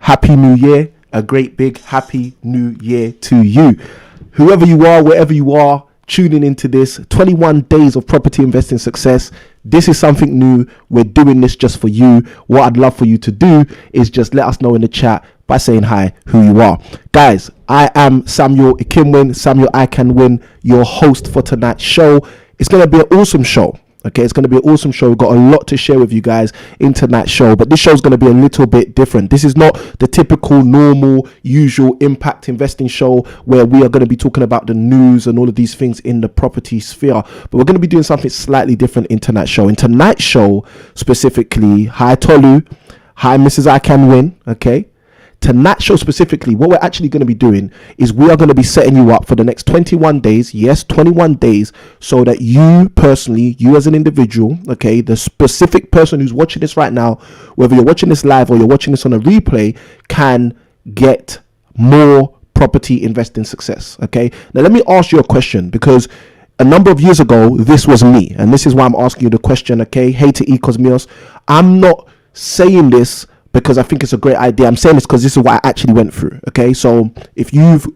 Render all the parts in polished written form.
Happy New Year. A great big Happy New Year to you. Whoever you are, wherever you are, tuning into this 21 days of property investing success. This is something new. We're doing this just for you. What I'd love for you to do is just let us know in the chat by saying hi, who you are. Guys, I am Samuel Ikimwin, Samuel I Can Win, your host for tonight's show. It's going to be an awesome show. Okay, it's going to be an awesome show. We've got a lot to share with you guys in tonight's show, but this show is going to be a little bit different. This is not the typical, normal, usual impact investing show where we are going to be talking about the news and all of these things in the property sphere, but we're going to be doing something slightly different in tonight's show. In tonight's show, specifically, hi Tolu, hi Mrs. I Can Win, okay? Tonight's show specifically, what we're actually going to be doing is we are going to be setting you up for the next 21 days. Yes, 21 days, so that you personally, you as an individual, okay, the specific person who's watching this right now, whether you're watching this live or you're watching this on a replay, can get more property investing success. Okay, now let me ask you a question, because a number of years ago, this was me, and this is why I'm asking you the question. Okay, hey to E Cosmios, I'm not saying this because I think it's a great idea. I'm saying this because this is what I actually went through. Okay, so if you've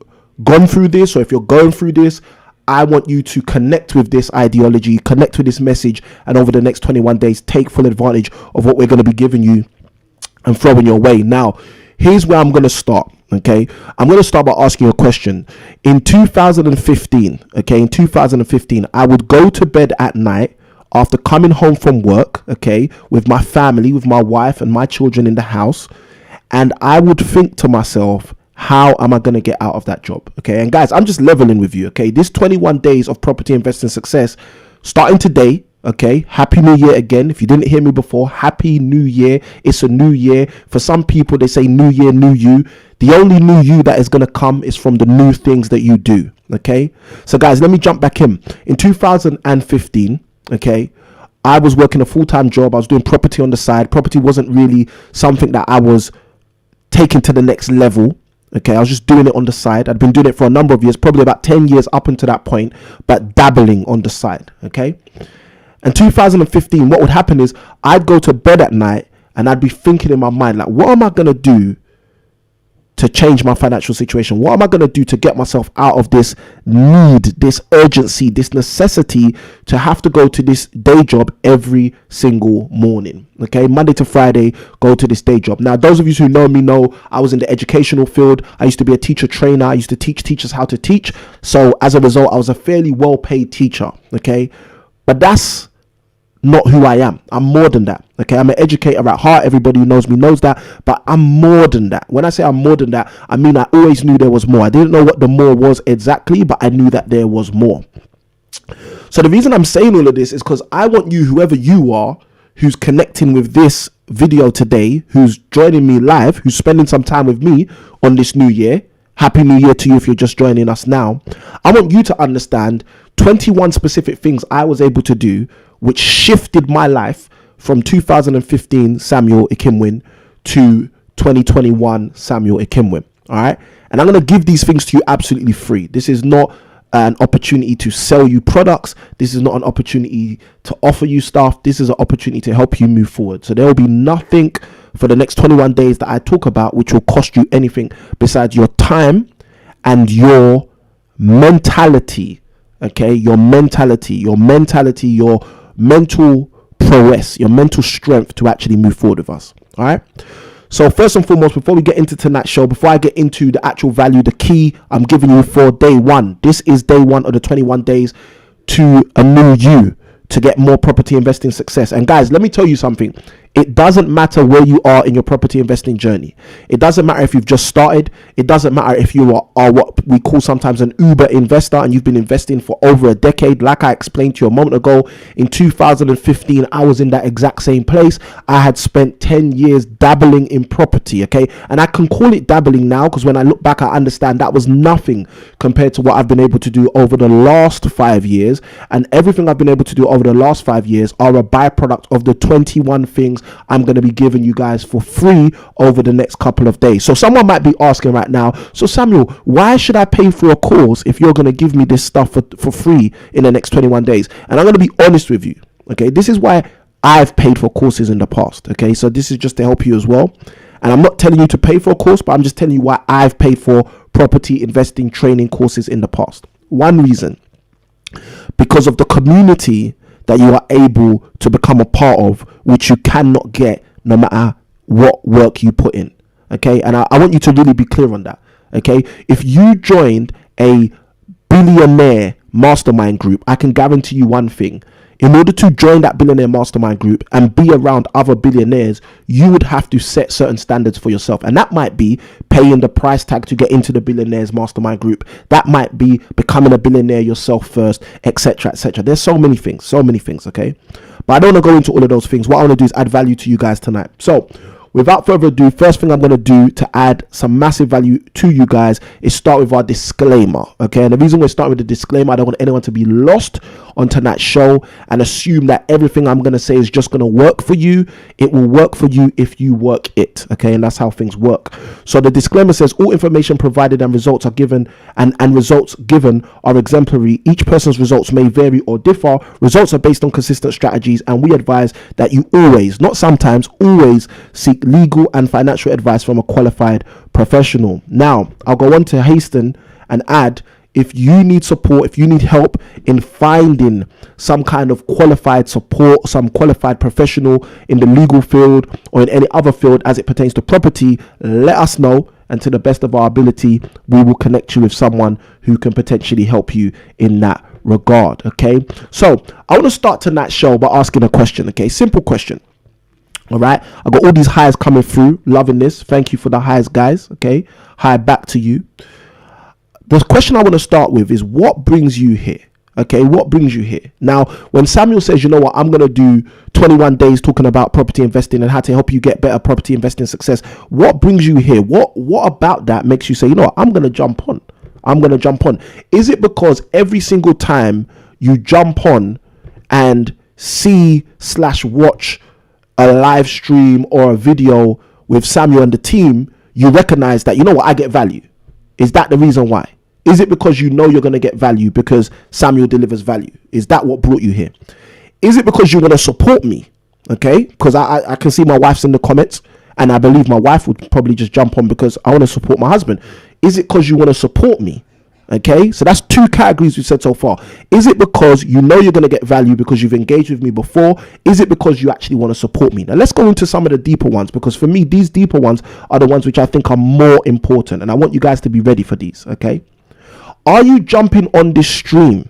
gone through this, or if you're going through this, I want you to connect with this ideology, connect with this message, and over the next 21 days, take full advantage of what we're going to be giving you and throwing your way. Now, here's where I'm going to start. Okay, I'm going to start by asking you a question. In 2015, okay, in 2015, I would go to bed at night after coming home from work, okay, with my family, with my wife and my children in the house, and I would think to myself, how am I going to get out of that job? Okay, and guys, I'm just leveling with you, okay? This 21 days of property investing success, starting today, okay? Happy New Year again. If you didn't hear me before, Happy New Year. It's a new year. For some people, they say new year, new you. The only new you that is going to come is from the new things that you do, okay? So guys, let me jump back in. In 2015, okay, I was working a full-time job. I was doing property on the side. Property wasn't really something that I was taking to the next level. Okay, I was just doing it on the side. I'd been doing it for a number of years, probably about 10 years up until that point, but dabbling on the side. Okay, and 2015, what would happen is I'd go to bed at night and I'd be thinking in my mind, like, what am I going to do to change my financial situation? What am I going to do to get myself out of this need, this urgency, this necessity to have to go to this day job every single morning? Okay, Monday to Friday, go to this day job. Now, those of you who know me know I was in the educational field. I used to be a teacher trainer. I used to teach teachers how to teach. So as a result, I was a fairly well-paid teacher. Okay, but that's not who I am. I'm more than that. Okay, I'm an educator at heart. Everybody who knows me knows that, but I'm more than that. When I say I'm more than that, I mean I always knew there was more. I didn't know what the more was exactly, but I knew that there was more. So the reason I'm saying all of this is because I want you, whoever you are, who's connecting with this video today, who's joining me live, who's spending some time with me on this new year. Happy New Year to you if you're just joining us now. I want you to understand 21 specific things I was able to do which shifted my life from 2015 Samuel Ikimwin to 2021 Samuel Ikimwin. All right. And I'm going to give these things to you absolutely free. This is not an opportunity to sell you products. This is not an opportunity to offer you stuff. This is an opportunity to help you move forward. So there will be nothing for the next 21 days that I talk about which will cost you anything besides your time and your mentality. Okay. Your mentality, your mental prowess, your mental strength to actually move forward with us. All right. So first and foremost, before we get into tonight's show, before I get into the actual value, the key I'm giving you for day one, this is day one of the 21 days to a new you to get more property investing success. And guys, let me tell you something. It doesn't matter where you are in your property investing journey. It doesn't matter if you've just started. It doesn't matter if you are what we call sometimes an Uber investor and you've been investing for over a decade. Like I explained to you a moment ago, in 2015, I was in that exact same place. I had spent 10 years dabbling in property, okay? And I can call it dabbling now because when I look back, I understand that was nothing compared to what I've been able to do over the last 5 years. And everything I've been able to do over the last 5 years are a byproduct of the 21 things I'm going to be giving you guys for free over the next couple of days. So someone might be asking right now, so Samuel, why should I pay for a course if you're going to give me this stuff for free in the next 21 days? And I'm going to be honest with you. Okay, this is why I've paid for courses in the past. Okay, so this is just to help you as well. And I'm not telling you to pay for a course, but I'm just telling you why I've paid for property investing training courses in the past. One reason, because of the community that you are able to become a part of, which you cannot get no matter what work you put in. Okay, and I want you to really be clear on that. Okay, if you joined a billionaire mastermind group, I can guarantee you one thing. In order to join that billionaire mastermind group and be around other billionaires, you would have to set certain standards for yourself. And that might be paying the price tag to get into the billionaires mastermind group. That might be becoming a billionaire yourself first, etc., etc. There's so many things, okay? But I don't want to go into all of those things. What I want to do is add value to you guys tonight. So without further ado, first thing I'm going to do to add some massive value to you guys is start with our disclaimer, okay? And the reason we're starting with the disclaimer, I don't want anyone to be lost on tonight's show and assume that everything I'm going to say is just going to work for you. It will work for you if you work it, okay? And that's how things work. So the disclaimer says all information provided and results are given and results given are exemplary. Each person's results may vary or differ. Results are based on consistent strategies, and we advise that you always, not sometimes, always seek legal and financial advice from a qualified professional. Now, I'll go on to hasten and add, if you need support, if you need help in finding some kind of qualified support, some qualified professional in the legal field or in any other field as it pertains to property, let us know. And to the best of our ability, we will connect you with someone who can potentially help you in that regard. Okay. So I want to start tonight's show by asking a question. Okay. Simple question. All right, I got all these highs coming through. Loving this. Thank you for the highs, guys. Okay, high back to you. The question I want to start with is, what brings you here? Okay, what brings you here? Now, when Samuel says, you know what, I'm going to do 21 days talking about property investing and how to help you get better property investing success, what brings you here? What about that makes you say, you know what, I'm going to jump on? I'm going to jump on. Is it because every single time you jump on and see/watch a live stream or a video with Samuel and the team, you recognize that, you know what, I get value? Is that the reason why? Is it because you know you're going to get value because Samuel delivers value? Is that what brought you here? Is it because you want to support me? Okay, because I can see my wife's in the comments, and I believe my wife would probably just jump on because I want to support my husband. Is it because you want to support me? Okay, so that's two categories we've said so far. Is it because you know you're going to get value because you've engaged with me before? Is it because you actually want to support me? Now let's go into some of the deeper ones, because for me, these deeper ones are the ones which I think are more important, and I want you guys to be ready for these. Okay, are you jumping on this stream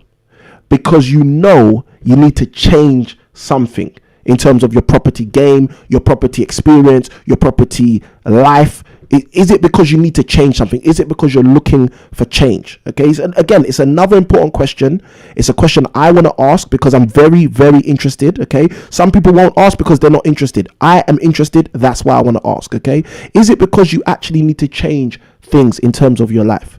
because you know you need to change something in terms of your property game, your property experience, your property life? Is it because you need to change something? Is it because you're looking for change? Okay, so again, it's another important question. It's a question I want to ask because I'm very, very interested. Okay, some people won't ask because they're not interested. I am interested. That's why I want to ask. Okay, is it because you actually need to change things in terms of your life?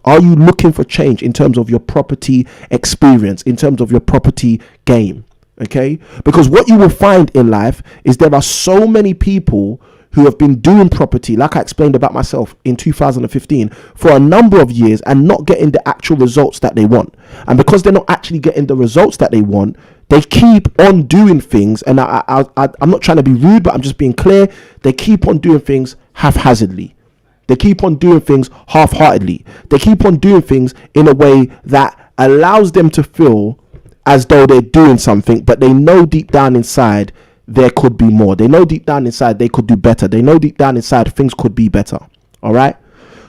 Are you looking for change in terms of your property experience, in terms of your property game? Okay, because what you will find in life is there are so many people who have been doing property, like I explained about myself in 2015, for a number of years and not getting the actual results that they want. And because they're not actually getting the results that they want, they keep on doing things. And I'm not trying to be rude, but I'm just being clear. They keep on doing things haphazardly. They keep on doing things half-heartedly. They keep on doing things in a way that allows them to feel as though they're doing something, but they know deep down inside there could be more. They know deep down inside they could do better. They know deep down inside things could be better. All right.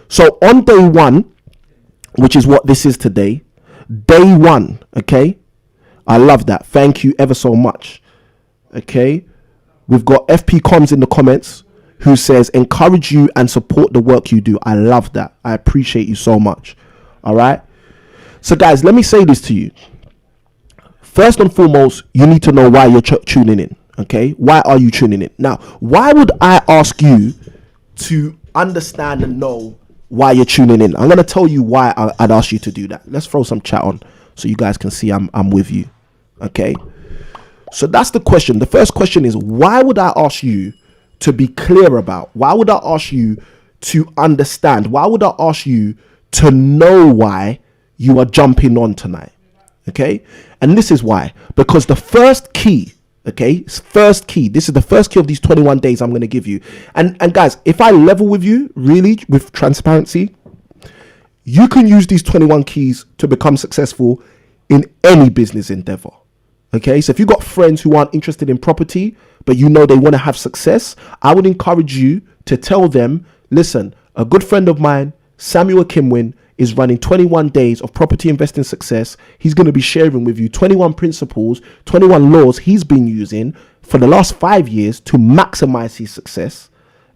So on day one, which is what this is today, day one. Okay. I love that. Thank you ever so much. Okay. We've got FP Coms in the comments who says, encourage you and support the work you do. I love that. I appreciate you so much. All right. So guys, let me say this to you. First and foremost, you need to know why you're tuning in. Okay, why are you tuning in? Now, why would I ask you to understand and know why you're tuning in? I'm going to tell you why I'd ask you to do that. Let's throw some chat on so you guys can see I'm with you. Okay, so that's the question. The first question is, why would I ask you to be clear about? Why would I ask you to understand? Why would I ask you to know why you are jumping on tonight? Okay, and this is why. Because the first key, Okay, it's first key. This is the first key of these 21 days I'm going to give you. And guys, if I level with you, really, with transparency, you can use these 21 keys to become successful in any business endeavor. Okay, so if you've got friends who aren't interested in property, but you know they want to have success, I would encourage you to tell them, listen, a good friend of mine, Samuel Kimwin, is running 21 days of property investing success. He's going to be sharing with you 21 principles, 21 laws he's been using for the last 5 years to maximize his success.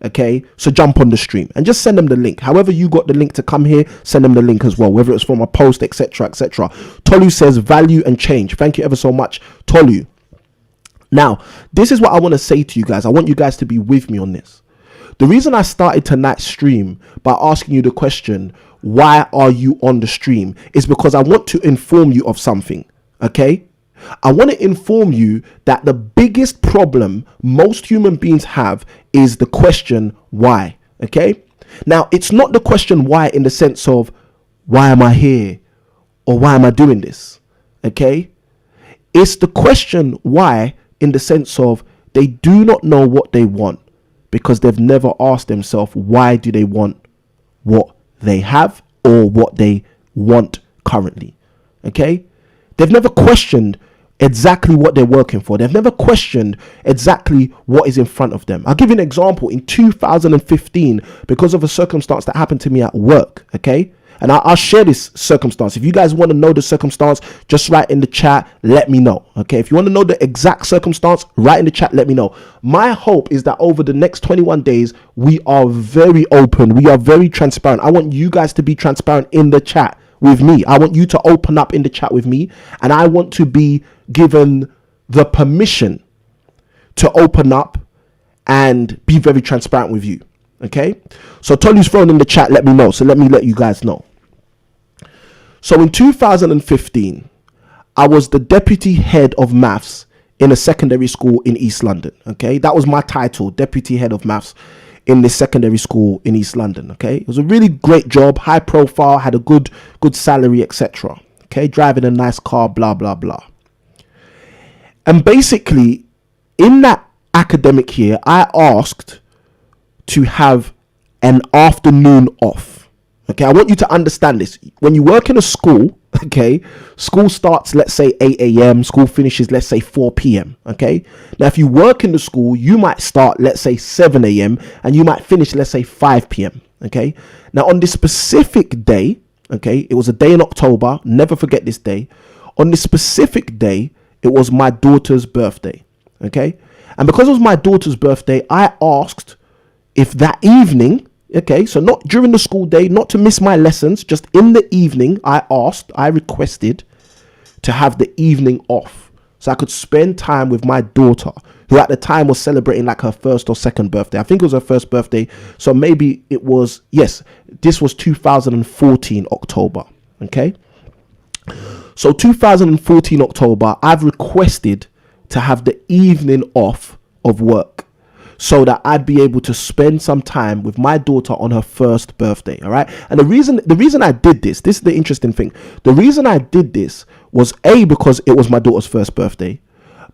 Okay, so jump on the stream and just send them the link. However you got the link to come here, send them the link as well, whether it's from a post, etc., etc. Tolu says value and change. Thank you ever so much, Tolu. Now, this is what I want to say to you guys. I want you guys to be with me on this. The reason I started tonight's stream by asking you the question, why are you on the stream, is because I want to inform you of something. Okay, I want to inform you that the biggest problem most human beings have is the question why. Okay, now it's not the question why in the sense of why am I here or why am I doing this. Okay, it's the question why in the sense of they do not know what they want because they've never asked themselves why do they want what they have or what they want currently. Okay, they've never questioned exactly what they're working for. They've never questioned exactly what is in front of them. I'll give you an example. In 2015, because of a circumstance that happened to me at work, okay, and I'll share this circumstance. If you guys want to know the circumstance, just write in the chat, let me know. Okay, if you want to know the exact circumstance, write in the chat, let me know. My hope is that over the next 21 days, we are very open, we are very transparent. I want you guys to be transparent in the chat with me. I want you to open up in the chat with me, and I want to be given the permission to open up and be very transparent with you. Okay, so Tolu's thrown in the chat, let me know. So let me let you guys know. So in 2015, I was the deputy head of maths in a secondary school in East London. Okay, that was my title, deputy head of maths in this secondary school in East London. Okay, it was a really great job, high profile, had a good salary, etc. Okay, driving a nice car, blah blah blah. And basically, in that academic year, I asked to have an afternoon off. Okay, I want you to understand this. When you work in a school, okay, school starts, let's say 8 a.m. School finishes, let's say 4 p.m. Okay, now if you work in the school, you might start, let's say 7 a.m. and you might finish, let's say 5 p.m. Okay, now on this specific day, okay, it was a day in October, never forget this day. On this specific day, it was my daughter's birthday. Okay, and because it was my daughter's birthday, I asked if that evening, okay, so not during the school day, not to miss my lessons, just in the evening, I requested to have the evening off so I could spend time with my daughter, who at the time was celebrating like her first or second birthday. I think it was her first birthday. So maybe it was, yes, this was 2014 October. Okay. So 2014 October, I've requested to have the evening off of work so that I'd be able to spend some time with my daughter on her first birthday. All right. And the reason I did this is the interesting thing. The reason I did this was A, because it was my daughter's first birthday,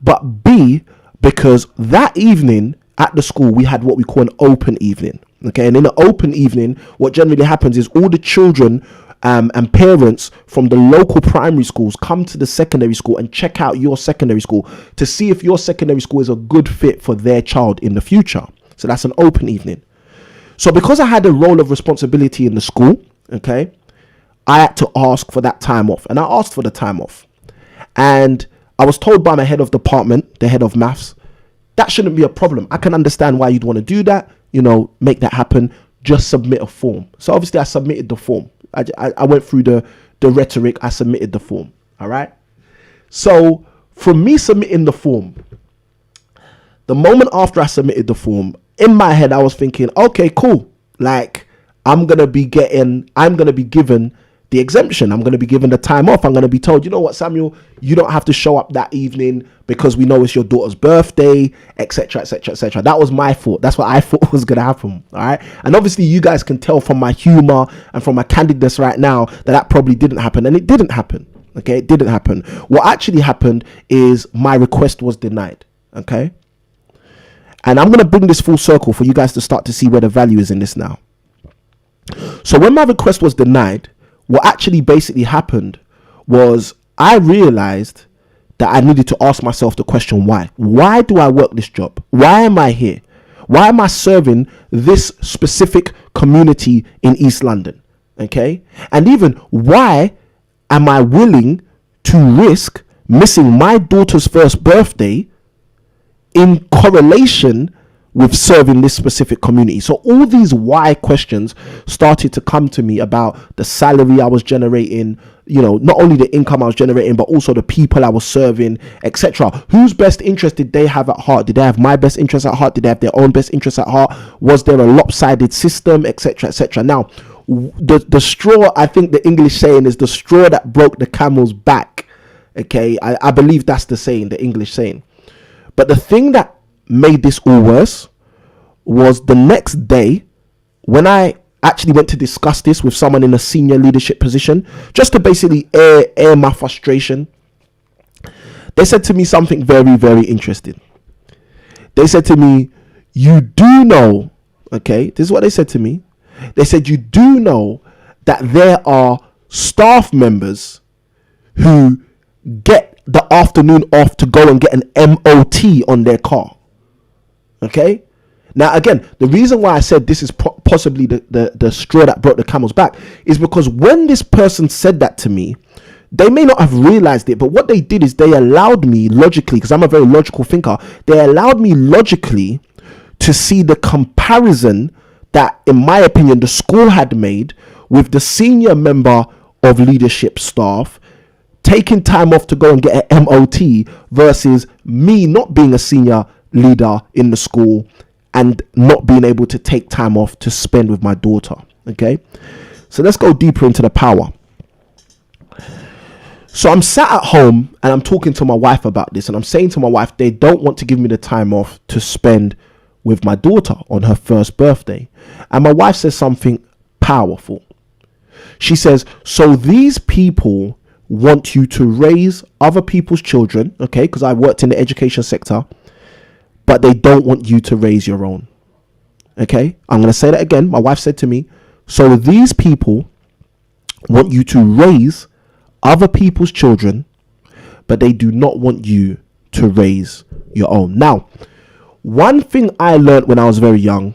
but B, because that evening at the school, we had what we call an open evening. Okay. And in an open evening, what generally happens is all the children and parents from the local primary schools come to the secondary school and check out your secondary school to see if your secondary school is a good fit for their child in the future. So that's an open evening. So because I had a role of responsibility in the school, okay, I had to ask for that time off, and I asked for the time off, and I was told by my head of department, the head of maths, that shouldn't be a problem. I can understand why you'd want to do that, you know, make that happen, just submit a form. So obviously I submitted the form. I went through the rhetoric. I submitted the form. All right. So from me submitting the form, the moment after I submitted the form, in my head, I was thinking, okay, cool. Like I'm going to be given the exemption. I'm going to be given the time off. I'm going to be told, you know what, Samuel, you don't have to show up that evening because we know it's your daughter's birthday, etc., etc., etc. That was my thought. That's what I thought was going to happen. All right. And obviously you guys can tell from my humor and from my candidness right now that probably didn't happen. And it didn't happen. Okay. It didn't happen. What actually happened is my request was denied. Okay. And I'm going to bring this full circle for you guys to start to see where the value is in this now. So when my request was denied, what actually basically happened was I realized that I needed to ask myself the question, why? Why do I work this job? Why am I here? Why am I serving this specific community in East London? Okay. And even why am I willing to risk missing my daughter's first birthday in correlation with serving this specific community? So all these why questions started to come to me about the salary I was generating, you know, not only the income I was generating, but also the people I was serving, etc. Whose best interest did they have at heart? Did they have my best interest at heart? Did they have their own best interest at heart? Was there a lopsided system, etc., etc.? Now, the straw, I think the English saying is the straw that broke the camel's back. Okay, I believe that's the saying, the English saying. But the thing that made this all worse was the next day when I actually went to discuss this with someone in a senior leadership position, just to basically air my frustration. They said to me something very, very interesting. They said to me, you do know, okay, this is what they said to me. They said, you do know that there are staff members who get the afternoon off to go and get an MOT on their car. Okay. Now, again, the reason why I said this is possibly the straw that broke the camel's back is because when this person said that to me, they may not have realized it, but what they did is they allowed me logically, because I'm a very logical thinker, they allowed me logically to see the comparison that, in my opinion, the school had made with the senior member of leadership staff taking time off to go and get an MOT versus me not being a senior leader in the school and not being able to take time off to spend with my daughter. Okay, so let's go deeper into the power. So I'm sat at home and I'm talking to my wife about this, and I'm saying to my wife, they don't want to give me the time off to spend with my daughter on her first birthday. And my wife says something powerful. She says, so these people want you to raise other people's children, okay, because I worked in the education sector, but they don't want you to raise your own. Okay, I'm going to say that again. My wife said to me, so these people want you to raise other people's children, but they do not want you to raise your own. Now, one thing I learned when I was very young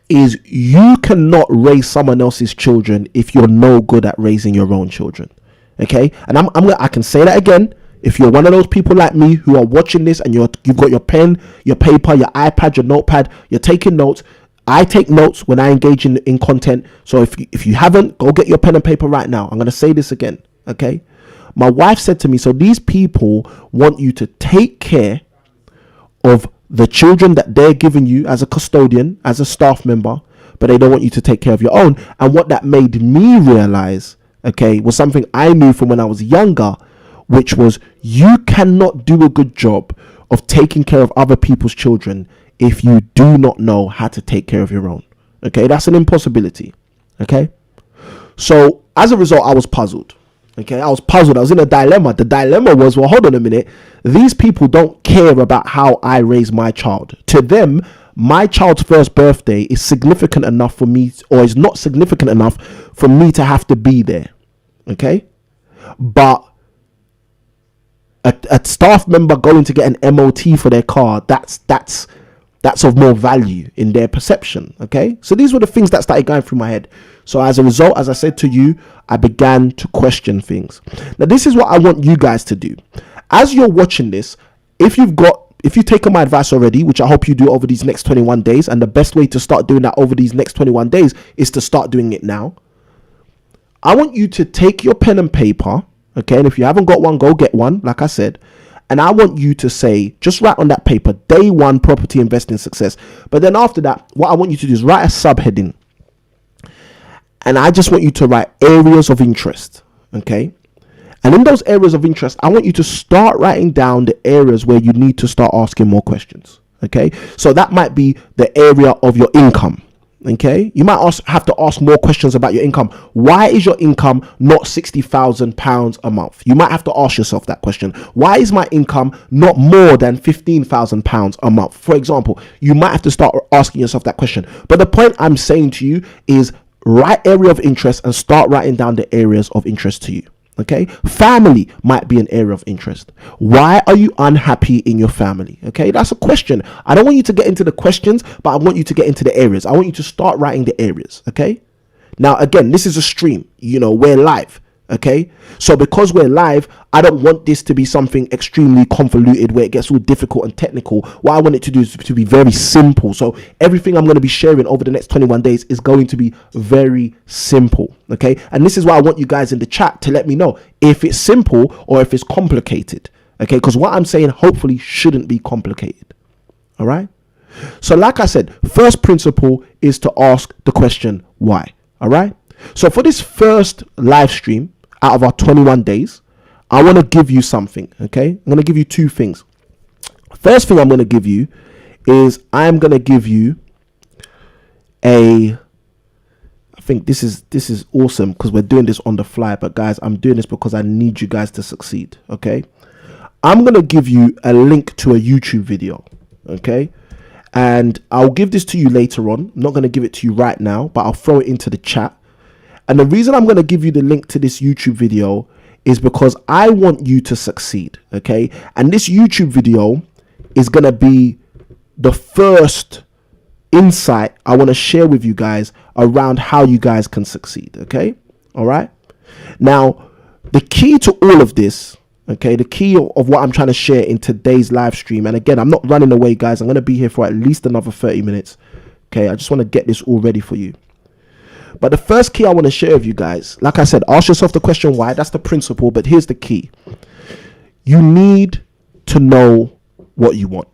is you cannot raise someone else's children if you're no good at raising your own children. Okay, and I can say that again. If you're one of those people like me who are watching this and you've got your pen, your paper, your iPad, your notepad, you're taking notes. I take notes when I engage in content. So if you haven't, go get your pen and paper right now. I'm going to say this again. Okay. My wife said to me, so these people want you to take care of the children that they're giving you as a custodian, as a staff member, but they don't want you to take care of your own. And what that made me realize, okay, was something I knew from when I was younger, which was you cannot do a good job of taking care of other people's children if you do not know how to take care of your own. Okay, that's an impossibility. Okay, so as a result, I was puzzled. Okay, I was puzzled. I was in a dilemma. The dilemma was, well, hold on a minute. These people don't care about how I raise my child. To them, my child's first birthday is significant enough for me, or is not significant enough for me to have to be there. Okay, but a staff member going to get an MOT for their car, that's of more value in their perception. Okay, so these were the things that started going through my head. So as a result, as I said to you, I began to question things. Now, this is what I want you guys to do. As you're watching this, if you've taken my advice already, which I hope you do over these next 21 days, and the best way to start doing that over these next 21 days is to start doing it now. I want you to take your pen and paper, okay, and if you haven't got one, go get one, like I said, and I want you to say, just write on that paper, day one, property investing success. But then after that, what I want you to do is write a subheading, and I just want you to write areas of interest, okay? And in those areas of interest, I want you to start writing down the areas where you need to start asking more questions, okay? So that might be the area of your income, Okay, you might have to ask more questions about your income. Why is your income not £60,000 a month? You might have to ask yourself that question. Why is my income not more than £15,000 a month? For example, you might have to start asking yourself that question. But the point I'm saying to you is write area of interest and start writing down the areas of interest to you. Okay, family might be an area of interest. Why are you unhappy in your family? Okay, that's a question. I don't want you to get into the questions, but I want you to get into the areas. I want you to start writing the areas. Okay, now again, this is a stream, we're live. Okay, so because we're live, I don't want this to be something extremely convoluted where it gets all difficult and technical. What I want it to do is to be very simple. So everything I'm going to be sharing over the next 21 days is going to be very simple. Okay, and this is why I want you guys in the chat to let me know if it's simple or if it's complicated. Okay, because what I'm saying hopefully shouldn't be complicated. All right, so like I said, first principle is to ask the question why. All right, so for this first live stream out of our 21 days, I want to give you something. Okay, I'm going to give you two things. First thing I'm going to give you is I'm going to give you I think this is awesome because we're doing this on the fly, but guys, I'm doing this because I need you guys to succeed. Okay, I'm going to give you a link to a YouTube video. Okay, and I'll give this to you later on. I'm not going to give it to you right now, but I'll throw it into the chat. And the reason I'm going to give you the link to this YouTube video is because I want you to succeed. Okay, and this YouTube video is going to be the first insight I want to share with you guys around how you guys can succeed. Okay, all right. Now, the key to all of this, okay, the key of what I'm trying to share in today's live stream, and again, I'm not running away, guys. I'm going to be here for at least another 30 minutes. Okay, I just want to get this all ready for you. But the first key I want to share with you guys, like I said, ask yourself the question why. That's the principle. But here's the key. You need to know what you want.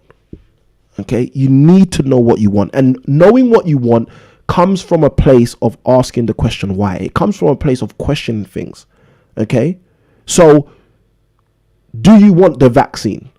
Okay, you need to know what you want. And knowing what you want comes from a place of asking the question why. It comes from a place of questioning things. Okay, so do you want the vaccine?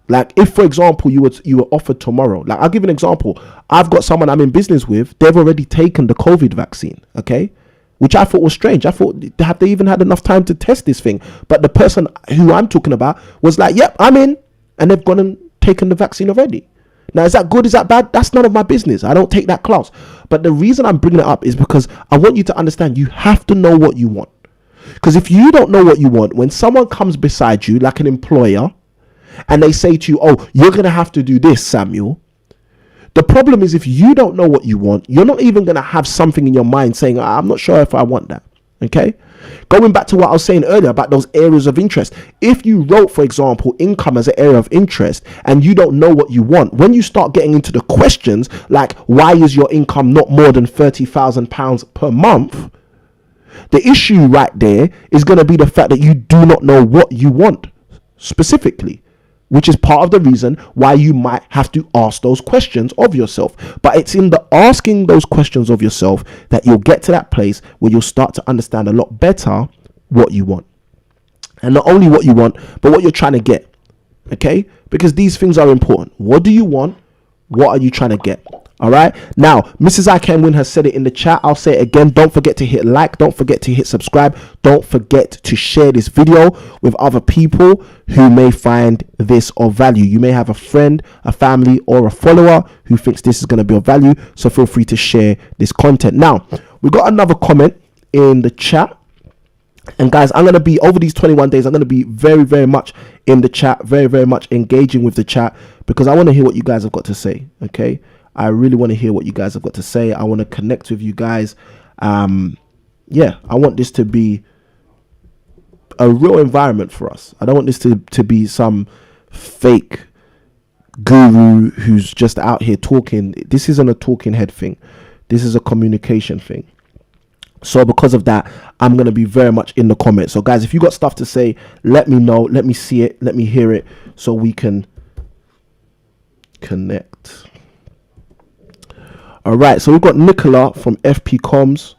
Like if, for example, you were offered tomorrow, like I'll give an example. I've got someone I'm in business with. They've already taken the COVID vaccine. Okay, which I thought was strange. I thought, have they even had enough time to test this thing? But the person who I'm talking about was like, yep, I'm in. And they've gone and taken the vaccine already. Now, is that good? Is that bad? That's none of my business. I don't take that class. But the reason I'm bringing it up is because I want you to understand you have to know what you want. Because if you don't know what you want, when someone comes beside you, like an employer, and they say to you, oh, you're going to have to do this, Samuel. The problem is if you don't know what you want, you're not even going to have something in your mind saying, I'm not sure if I want that. Okay. Going back to what I was saying earlier about those areas of interest. If you wrote, for example, income as an area of interest and you don't know what you want, when you start getting into the questions like, why is your income not more than £30,000 per month? The issue right there is going to be the fact that you do not know what you want specifically, which is part of the reason why you might have to ask those questions of yourself. But it's in the asking those questions of yourself that you'll get to that place where you'll start to understand a lot better what you want. And not only what you want, but what you're trying to get. Okay? Because these things are important. What do you want? What are you trying to get? All right. Now, Mrs. I Can Win has said it in the chat. I'll say it again. Don't forget to hit like. Don't forget to hit subscribe. Don't forget to share this video with other people who may find this of value. You may have a friend, a family, or a follower who thinks this is going to be of value. So feel free to share this content. Now, we got another comment in the chat. And guys, I'm going to be, over these 21 days, I'm going to be very, very much in the chat, very, very much engaging with the chat, because I want to hear what you guys have got to say. Okay. I really want to hear what you guys have got to say. I want to connect with you guys. Yeah, I want this to be a real environment for us. I don't want this to be some fake guru who's just out here talking. This isn't a talking head thing. This is a communication thing. So because of that, I'm going to be very much in the comments. So guys, if you got stuff to say, let me know. Let me see it. Let me hear it so we can connect. All right, so we've got Nicola from FP Comms.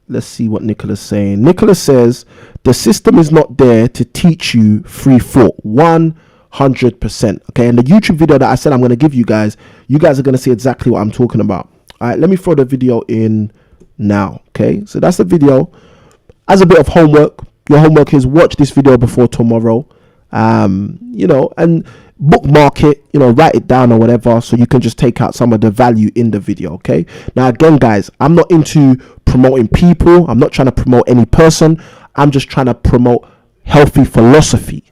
Let's see what Nicola's saying. Nicola says, the system is not there to teach you free thought. 100%. Okay, and the YouTube video that I said I'm going to give you guys are going to see exactly what I'm talking about. All right, let me throw the video in now. Okay, so that's the video. As a bit of homework, your homework is watch this video before tomorrow, and bookmark it, write it down or whatever, so you can just take out some of the value in the video. Okay, now again, guys, I'm not into promoting people. I'm not trying to promote any person. I'm just trying to promote healthy philosophy.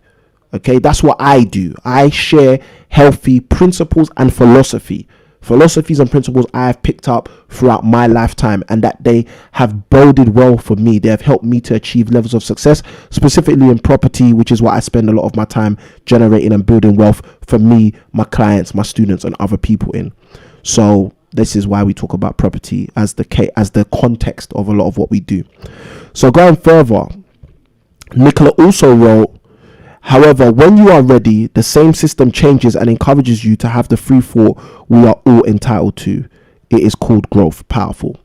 Okay, that's what I do. I share healthy principles and philosophies and principles I have picked up throughout my lifetime, and that they have boded well for me. They have helped me to achieve levels of success, specifically in property, which is what I spend a lot of my time generating and building wealth for me, my clients, my students, and other people in. So this is why we talk about property as the context of a lot of what we do. So going further, Nicola also wrote, however, when you are ready, the same system changes and encourages you to have the free thought we are all entitled to. It is called growth. Powerful.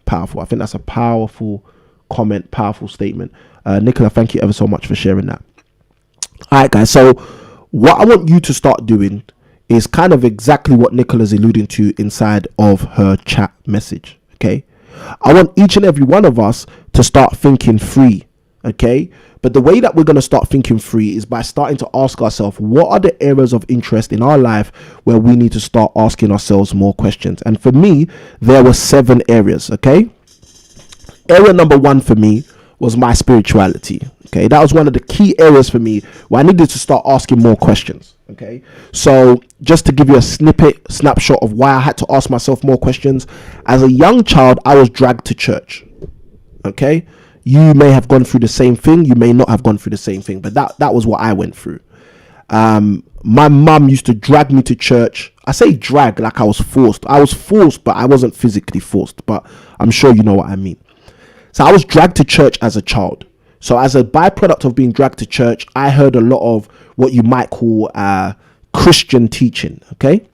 I think that's a powerful comment, powerful statement. Nicola, thank you ever so much for sharing that. All right, guys. So what I want you to start doing is kind of exactly what Nicola's alluding to inside of her chat message. Okay. I want each and every one of us to start thinking free. Okay. But the way that we're going to start thinking free is by starting to ask ourselves, what are the areas of interest in our life where we need to start asking ourselves more questions? And for me, there were 7 areas. Okay. Area number 1 for me was my spirituality. Okay. That was one of the key areas for me where I needed to start asking more questions. Okay. So just to give you a snapshot of why I had to ask myself more questions. As a young child, I was dragged to church. Okay. You may have gone through the same thing. You may not have gone through the same thing, but that was what I went through. My mum used to drag me to church. I say drag like I was forced. I was forced, but I wasn't physically forced, but I'm sure you know what I mean. So I was dragged to church as a child. So as a byproduct of being dragged to church, I heard a lot of what you might call Christian teaching. Okay.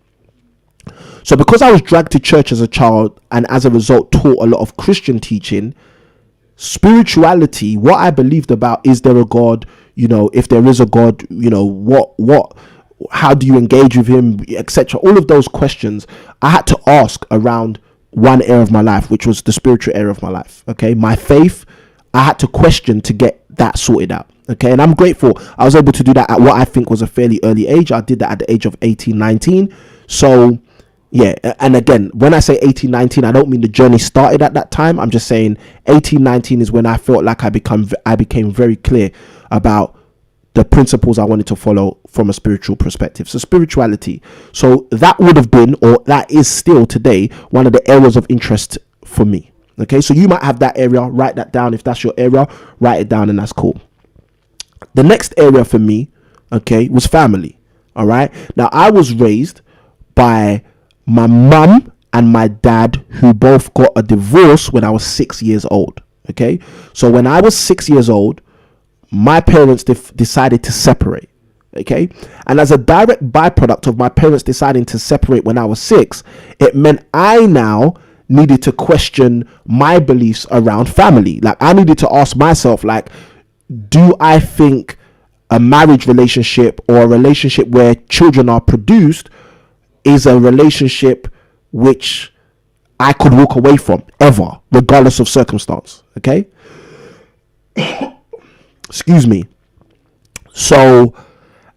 So because I was dragged to church as a child and as a result taught a lot of Christian teaching, spirituality, what I believed about, is there a God? If there is a God, how do you engage with him, etc. All of those questions I had to ask around one area of my life, which was the spiritual area of my life. Okay. My faith, I had to question to get that sorted out. Okay. And I'm grateful I was able to do that at what I think was a fairly early age. I did that at the age of 18, 19. So yeah, and again, when I say 18, 19, I don't mean the journey started at that time. I'm just saying 18, 19 is when I felt like I became very clear about the principles I wanted to follow from a spiritual perspective. So spirituality. So that would have been, or that is still today, one of the areas of interest for me. Okay, so you might have that area. Write that down. If that's your area, write it down, and that's cool. The next area for me, okay, was family. All right. Now, I was raised by my mum and my dad, who both got a divorce when I was 6 years old. Okay. So when I was 6 years old, my parents decided to separate. Okay. And as a direct byproduct of my parents deciding to separate when I was 6, it meant I now needed to question my beliefs around family. Like, I needed to ask myself, like, do I think a marriage relationship or a relationship where children are produced is a relationship which I could walk away from ever, regardless of circumstance? Okay. Excuse me. So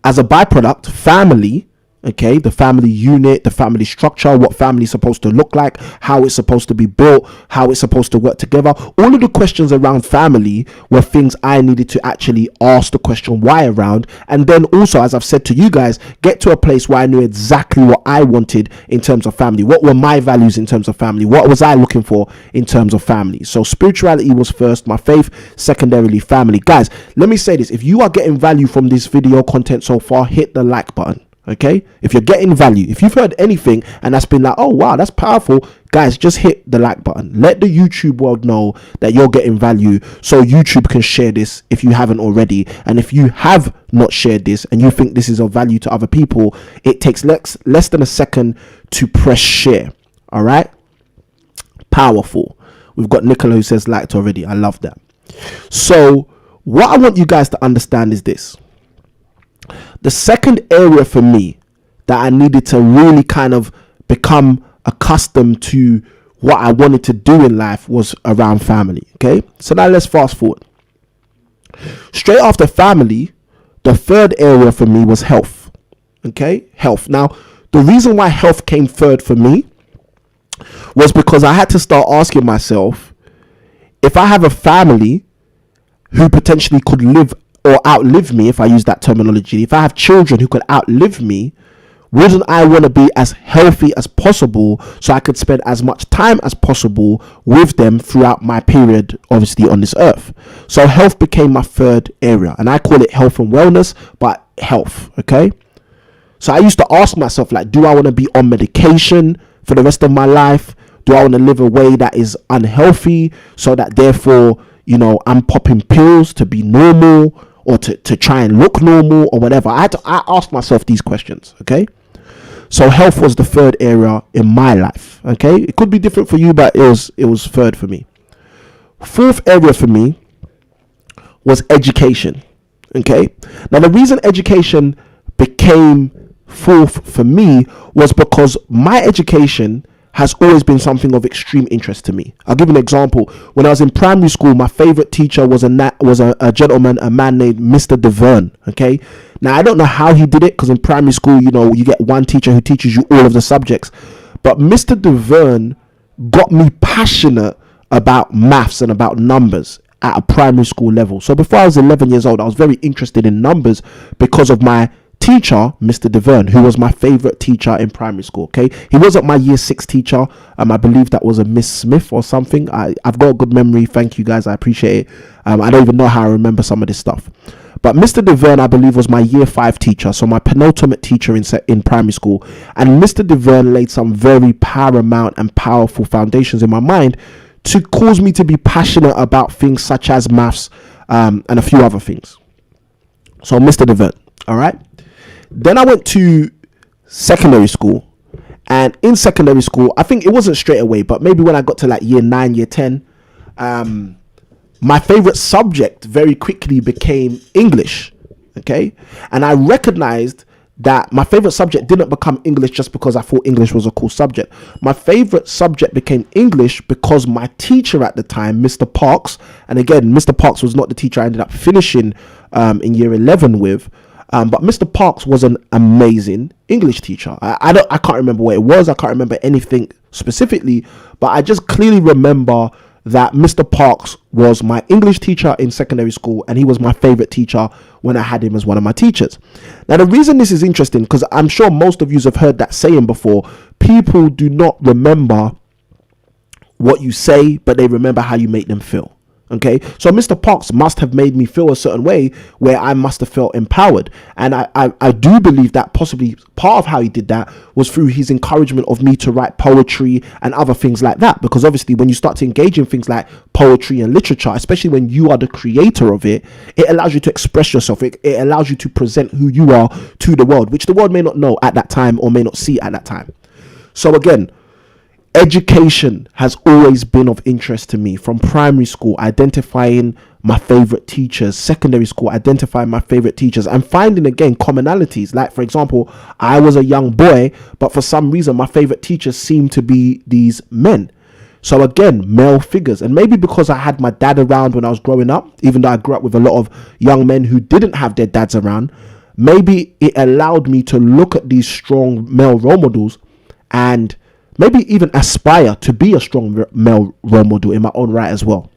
as a byproduct, family, okay, the family unit, the family structure, what family is supposed to look like, how it's supposed to be built, how it's supposed to work together. All of the questions around family were things I needed to actually ask the question why around. And then also, as I've said to you guys, get to a place where I knew exactly what I wanted in terms of family. What were my values in terms of family? What was I looking for in terms of family? So spirituality was first, my faith, secondarily family. Guys, let me say this. If you are getting value from this video content so far, hit the like button. Okay, if you're getting value, if you've heard anything and that's been like, oh wow, that's powerful, guys, just hit the like button. Let the YouTube world know that you're getting value, so YouTube can share this if you haven't already. And if you have not shared this and you think this is of value to other people, it takes less than a second to press share. All right, powerful. We've got Nicola who says liked already. I love that. So what I want you guys to understand is this. The second area for me that I needed to really kind of become accustomed to what I wanted to do in life was around family. Okay, so now let's fast forward. Straight after family, the third area for me was health. Okay, health. Now, the reason why health came third for me was because I had to start asking myself, if I have a family who potentially could live or outlive me, if I use that terminology, if I have children who could outlive me, wouldn't I want to be as healthy as possible so I could spend as much time as possible with them throughout my period, obviously, on this earth? So health became my third area, and I call it health and wellness, but health, okay? So I used to ask myself, like, do I want to be on medication for the rest of my life? Do I want to live a way that is unhealthy so that therefore, you know, I'm popping pills to be normal or to try and look normal or whatever? I asked myself these questions, okay? So health was the third area in my life, okay? It could be different for you, but it was third for me. Fourth area for me was education, okay? Now, the reason education became fourth for me was because my education has always been something of extreme interest to me. I'll give you an example. When I was in primary school, my favorite teacher was a gentleman, a man named Mr. DeVerne. Okay. Now, I don't know how he did it, because in primary school, you know, you get one teacher who teaches you all of the subjects. But Mr. DeVerne got me passionate about maths and about numbers at a primary school level. So before I was 11 years old, I was very interested in numbers because of my teacher, Mr. DeVerne, who was my favorite teacher in primary school. Okay, he wasn't my year 6 teacher. I believe that was a Miss Smith or something. I've got a good memory. Thank you guys, I appreciate it. I don't even know how I remember some of this stuff. But Mr. DeVerne, I believe, was my year 5 teacher, so my penultimate teacher in primary school. And Mr. DeVerne laid some very paramount and powerful foundations in my mind to cause me to be passionate about things such as maths and a few other things. So Mr. DeVerne, all right. Then I went to secondary school, and in secondary school, I think it wasn't straight away, but maybe when I got to like year 9, year 10, my favorite subject very quickly became English. Okay. And I recognized that my favorite subject didn't become English just because I thought English was a cool subject. My favorite subject became English because my teacher at the time, Mr. Parks, and again, Mr. Parks was not the teacher I ended up finishing in year 11 with. But Mr. Parks was an amazing English teacher. I can't remember what it was. I can't remember anything specifically, but I just clearly remember that Mr. Parks was my English teacher in secondary school, and he was my favorite teacher when I had him as one of my teachers. Now, the reason this is interesting, because I'm sure most of you have heard that saying before, people do not remember what you say, but they remember how you make them feel. Okay, so Mr. Parks must have made me feel a certain way where I must have felt empowered. And I do believe that possibly part of how he did that was through his encouragement of me to write poetry and other things like that. Because obviously when you start to engage in things like poetry and literature, especially when you are the creator of it, it allows you to express yourself. It allows you to present who you are to the world, which the world may not know at that time or may not see at that time. So again, education has always been of interest to me from primary school, identifying my favorite teachers, secondary school, identifying my favorite teachers, and finding again commonalities. Like, for example, I was a young boy, but for some reason my favorite teachers seemed to be these men. So again, male figures. And maybe because I had my dad around when I was growing up, even though I grew up with a lot of young men who didn't have their dads around, maybe it allowed me to look at these strong male role models and maybe even aspire to be a strong male role model in my own right as well.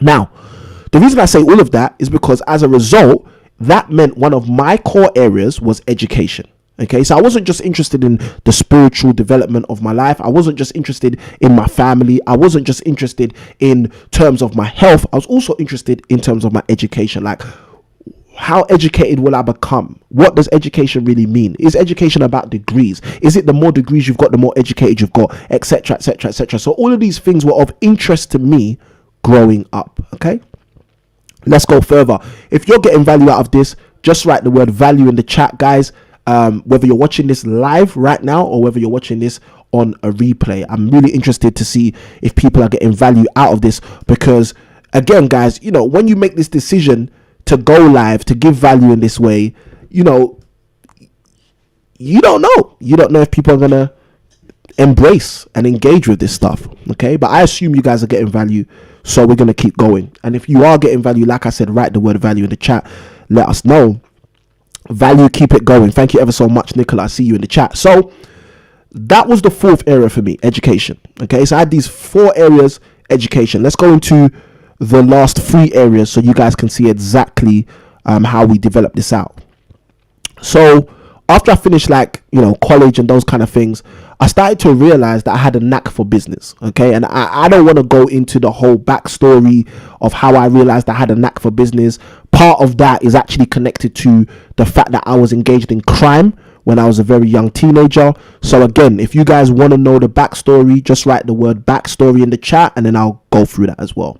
Now, the reason I say all of that is because as a result, that meant one of my core areas was education. Okay, so I wasn't just interested in the spiritual development of my life. I wasn't just interested in my family. I wasn't just interested in terms of my health. I was also interested in terms of my education. Like, how educated will I become? What does education really mean? Is education about degrees? Is it the more degrees you've got, the more educated you've got, etc., etc., etc.? So all of these things were of interest to me growing up. Okay, let's go further. If you're getting value out of this, just write the word value in the chat, guys. Whether you're watching this live right now or whether you're watching this on a replay, I'm really interested to see if people are getting value out of this, because again, guys, you know, when you make this decision to go live, to give value in this way, you know, you don't know if people are gonna embrace and engage with this stuff. Okay, but I assume you guys are getting value, so we're going to keep going. And if you are getting value, like I said, write the word value in the chat, let us know. Value, keep it going. Thank you ever so much, Nicola. I see you in the chat. So that was the fourth area for me, education. Okay, so I had these 4 areas: education. Let's go into the last 3 areas so you guys can see exactly how we develop this out. So after I finished, like, college and those kind of things, I started to realize that I had a knack for business. Okay, and I don't want to go into the whole backstory of how I realized I had a knack for business. Part of that is actually connected to the fact that I was engaged in crime when I was a very young teenager. So again, if you guys want to know the backstory, just write the word backstory in the chat and then I'll go through that as well.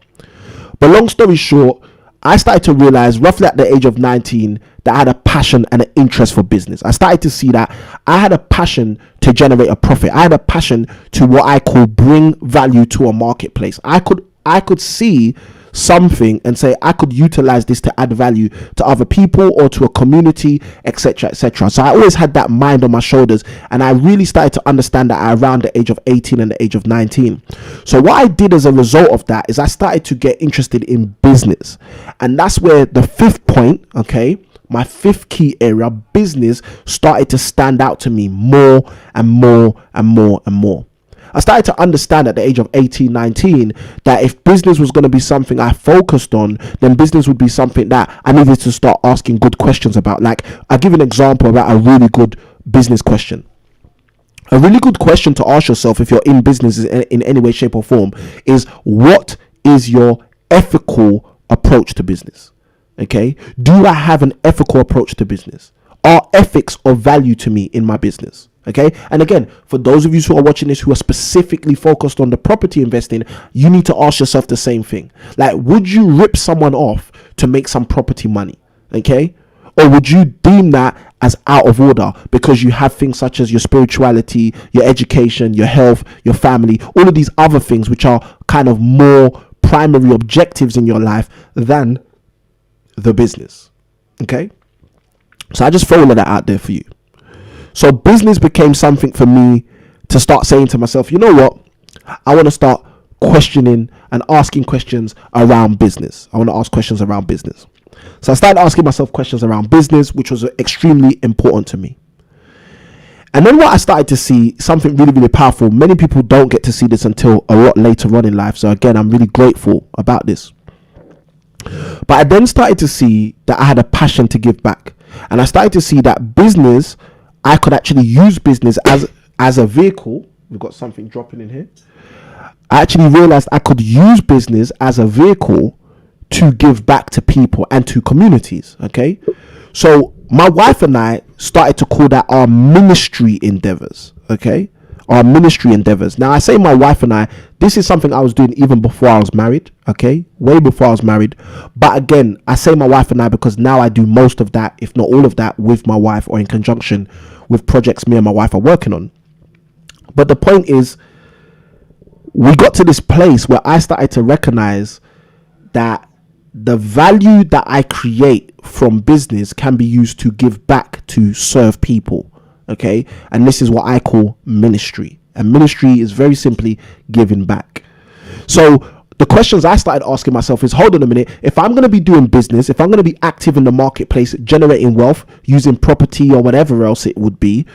But long story short, I started to realize roughly at the age of 19 that I had a passion and an interest for business. I started to see that I had a passion to generate a profit. I had a passion to what I call bring value to a marketplace. I could see something and say I could utilize this to add value to other people or to a community, etc., etc. So I always had that mind on my shoulders, and I really started to understand that around the age of 18 and the age of 19. So what I did as a result of that is I started to get interested in business, and that's where the 5th point, okay, my 5th key area, business, started to stand out to me more and more and more and more. I started to understand at the age of 18, 19 that if business was going to be something I focused on, then business would be something that I needed to start asking good questions about. Like, I'll give an example about a really good business question. A really good question to ask yourself if you're in business in any way, shape or form is, what is your ethical approach to business? Okay. Do I have an ethical approach to business? Are ethics of value to me in my business? Okay. And again, for those of you who are watching this who are specifically focused on the property investing, you need to ask yourself the same thing. Like, would you rip someone off to make some property money? Okay. Or would you deem that as out of order because you have things such as your spirituality, your education, your health, your family, all of these other things which are kind of more primary objectives in your life than the business? Okay. So I just throw all of that out there for you. So business became something for me to start saying to myself, you know what? I want to start questioning and asking questions around business. I want to ask questions around business. So I started asking myself questions around business, which was extremely important to me. And then what I started to see, something really, really powerful. Many people don't get to see this until a lot later on in life. So again, I'm really grateful about this. But I then started to see that I had a passion to give back. And I started to see that business, I could actually use business as a vehicle. We've got something dropping in here. I actually realized I could use business as a vehicle to give back to people and to communities. Okay. So my wife and I started to call that our ministry endeavors. Okay. Our ministry endeavors. Now I say my wife and I, this is something I was doing even before I was married. Okay. Way before I was married. But again, I say my wife and I because now I do most of that, if not all of that, with my wife or in conjunction with projects me and my wife are working on. But the point is, we got to this place where I started to recognize that the value that I create from business can be used to give back, to serve people. Okay. And this is what I call ministry. And ministry is very simply giving back. So the questions I started asking myself is, hold on a minute, if I'm going to be doing business, if I'm going to be active in the marketplace, generating wealth, using property or whatever else it would be,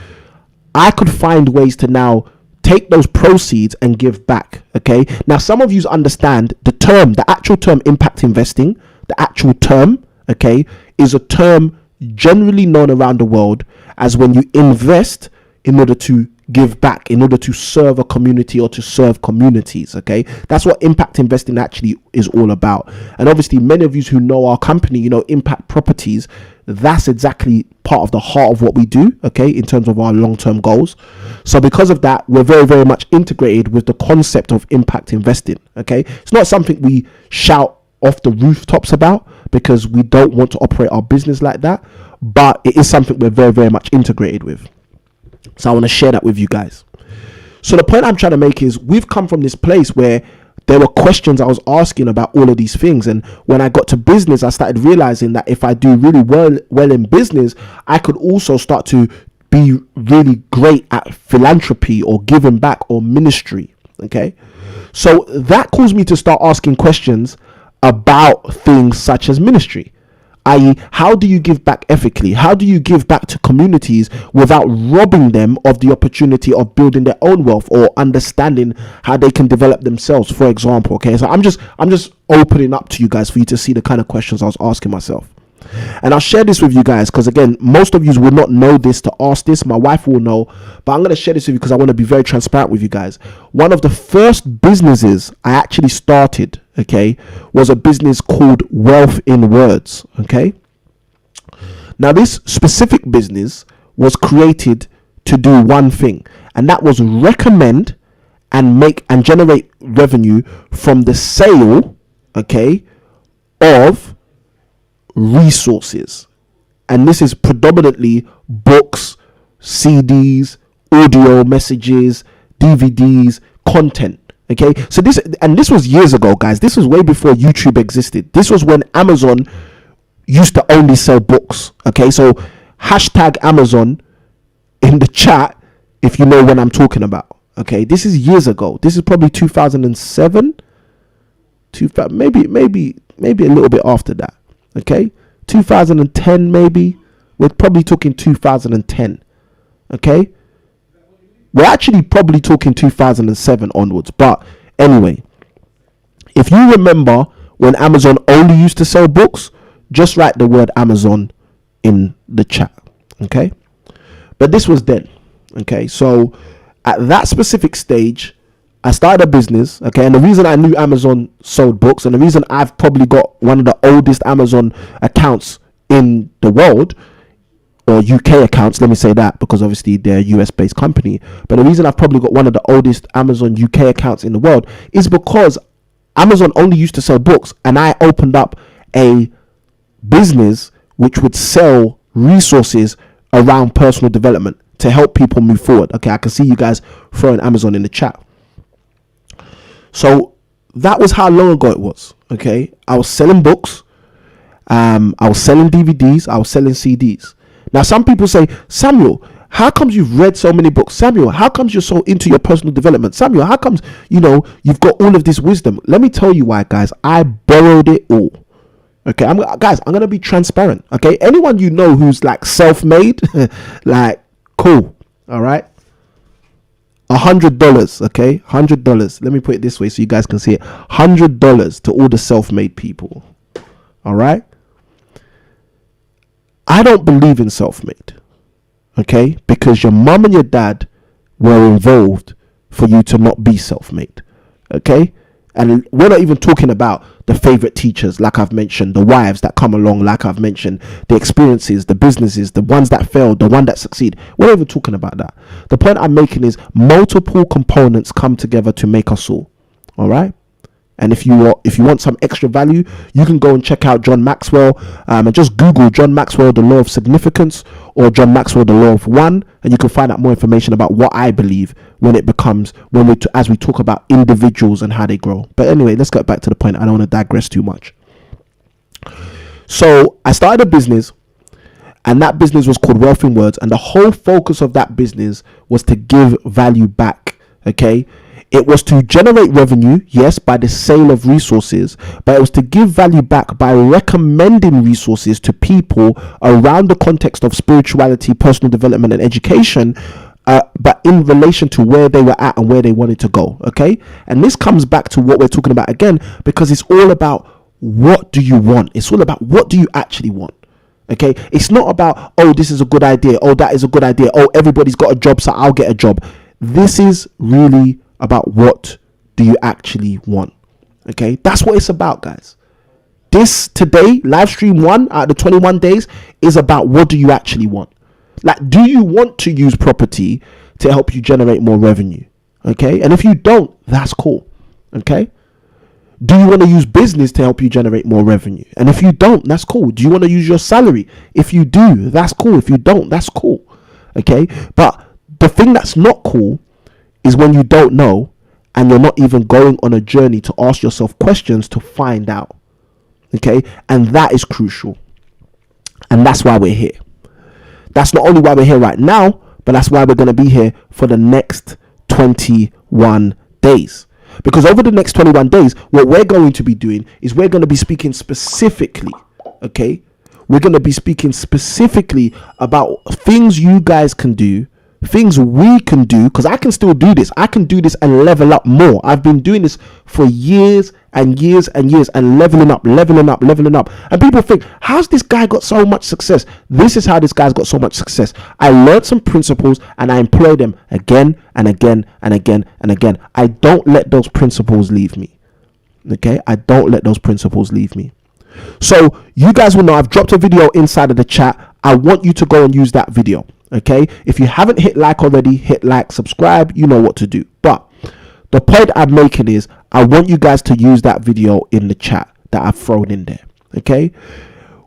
I could find ways to now take those proceeds and give back. Okay. Now, some of you understand the actual term impact investing, the actual term, okay, is a term generally known around the world as when you invest in order to give back, in order to serve a community or to serve communities. Okay. That's what impact investing actually is all about. And obviously many of you who know our company, Impact Properties, that's exactly part of the heart of what we do, okay, in terms of our long-term goals. So because of that, we're very, very much integrated with the concept of impact investing, okay? It's not something we shout off the rooftops about because we don't want to operate our business like that, but it is something we're very, very much integrated with. So I want to share that with you guys. So the point I'm trying to make is we've come from this place where there were questions I was asking about all of these things. And when I got to business, I started realizing that if I do really well in business, I could also start to be really great at philanthropy or giving back or ministry. Okay, so that caused me to start asking questions about things such as ministry, i.e., how do you give back ethically? How do you give back to communities without robbing them of the opportunity of building their own wealth or understanding how they can develop themselves, for example? Okay, so I'm just opening up to you guys for you to see the kind of questions I was asking myself. And I'll share this with you guys because, again, most of you will not know this to ask this. My wife will know, but I'm going to share this with you because I want to be very transparent with you guys. One of the first businesses I actually started, okay, was a business called Wealth in Words. Okay, now this specific business was created to do one thing, and that was recommend and make and generate revenue from the sale, okay, of resources. And this is predominantly books, CDs, audio messages, DVDs, content. Okay, so this was years ago, guys. This was way before YouTube existed. This was when Amazon used to only sell books. Okay, so hashtag Amazon in the chat if you know what I'm talking about. Okay, this is years ago. This is probably 2007, maybe a little bit after that. Okay, 2010 maybe. We're probably talking 2010. Okay, we're actually probably talking 2007 onwards. But anyway, if you remember when Amazon only used to sell books, just write the word Amazon in the chat. Okay, but this was then. Okay, so at that specific stage, I started a business, okay, and the reason I knew Amazon sold books, and the reason I've probably got one of the oldest Amazon accounts in the world, or UK accounts, let me say that, because obviously they're a US based company, but the reason I've probably got one of the oldest Amazon UK accounts in the world is because Amazon only used to sell books, and I opened up a business which would sell resources around personal development to help people move forward. Okay, I can see you guys throwing Amazon in the chat. So that was how long ago it was. Okay, I was selling books, I was selling DVDs, I was selling CDs. Now some people say, Samuel, how comes you've read so many books? Samuel, how comes you're so into your personal development? Samuel, how comes you've got all of this wisdom? Let me tell you why, guys. I borrowed it all. Okay, I'm gonna be transparent. Okay, anyone you know who's like self-made, like, cool. All right. $100, okay, $100. Let me put it this way so you guys can see it. $100 to all the self-made people. All right. I don't believe in self-made, okay, because your mom and your dad were involved for you to not be self-made, okay. And we're not even talking about the favorite teachers, like I've mentioned, the wives that come along, like I've mentioned, the experiences, the businesses, the ones that failed, the one that succeed. We're not even talking about that. The point I'm making is multiple components come together to make us all. All right. And if you want some extra value, you can go and check out John Maxwell and just Google John Maxwell, the law of significance, or John Maxwell, the law of one, and you can find out more information about what I believe as we talk about individuals and how they grow. But anyway, let's get back to the point. I don't want to digress too much. So I started a business, and that business was called Wealth in Words, and the whole focus of that business was to give value back. Okay. It was to generate revenue, yes, by the sale of resources, but it was to give value back by recommending resources to people around the context of spirituality, personal development, and education, but in relation to where they were at and where they wanted to go, okay? And this comes back to what we're talking about again, because it's all about what do you want? It's all about what do you actually want? Okay, it's not about, oh, this is a good idea, oh, that is a good idea, oh, everybody's got a job, so I'll get a job. This is really about what do you actually want. Okay, that's what it's about, guys. This today, live stream 1 out of the 21 days is about what do you actually want. Like, do you want to use property to help you generate more revenue? Okay, and if you don't, that's cool. Okay, do you want to use business to help you generate more revenue? And if you don't, that's cool. Do you want to use your salary? If you do, that's cool. If you don't, that's cool. Okay, but the thing that's not cool is when you don't know and you're not even going on a journey to ask yourself questions to find out. Okay, and that is crucial, and that's why we're here. That's not only why we're here right now, But that's why we're going to be here for the next 21 days. Because over the next 21 days, what we're going to be doing is we're going to be speaking specifically, okay? We're going to be speaking specifically about things you guys can do, things we can do, because I can still do this. I can do this and level up more. I've been doing this for years and years and years and leveling up. And people think, how's this guy got so much success? This is how this guy's got so much success. I learned some principles and I employ them again and again and again and again. I don't let those principles leave me. Okay? I don't let those principles leave me. So you guys will know I've dropped a video inside of the chat. I want you to go and use that video. Okay, if you haven't hit like already, hit like, subscribe, you know what to do. But the point I'm making is I want you guys to use that video in the chat that I've thrown in there. Okay,